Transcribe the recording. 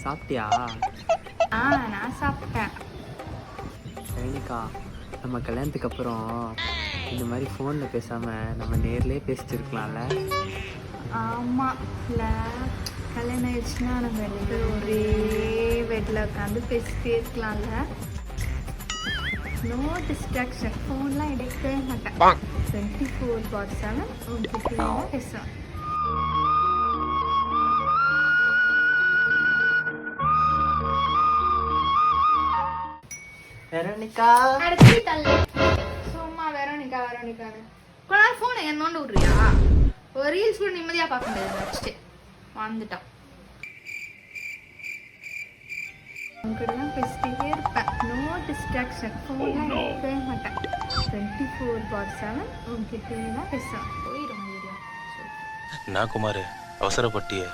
சாப்பிட்டியா? நான் சாப்பிட்டேன். சரிக்கா, நம்ம கல்யாணத்துக்கு அப்புறம் இந்த மாதிரி ஃபோனில் பேசாமல் நம்ம நேர்லேயே பேசிச்சிருக்கலாம்ல. ஆமாம், இல்லை கல்யாணம் ஆயிடுச்சுன்னா நம்ம ரெண்டு பேரும் ஒரே பெட்டில் உட்காந்து பேசிட்டே இருக்கலாம்ல. நோ டிஸ்ட்ராக்ஷன், ஃபோன்லாம் எடுக்கவே மாட்டேன். 24/7 உங்ககிட்ட தான் பேசுவேன். வெரோனிகா, சும்மா வெரோனிகான்னு கொஞ்ச நேரம் ஃபோனை என்னோண்டு விட்றியா? ஒரு ரீல்ஸ் கூட நிம்மதியாக பார்க்க முடியாது. வச்சுட்டு வந்துட்டான். உங்ககிட்ட தான் பேசிட்டே இருப்பேன். நோ டிஸ்ட்ராக்ஷன், ஃபோன்லாம் எடுக்கவே மாட்டேன். 24/7 உங்ககிட்ட தான் பேசுவேன். போயிடும். நான் குமார் அவசரப்பட்டியே.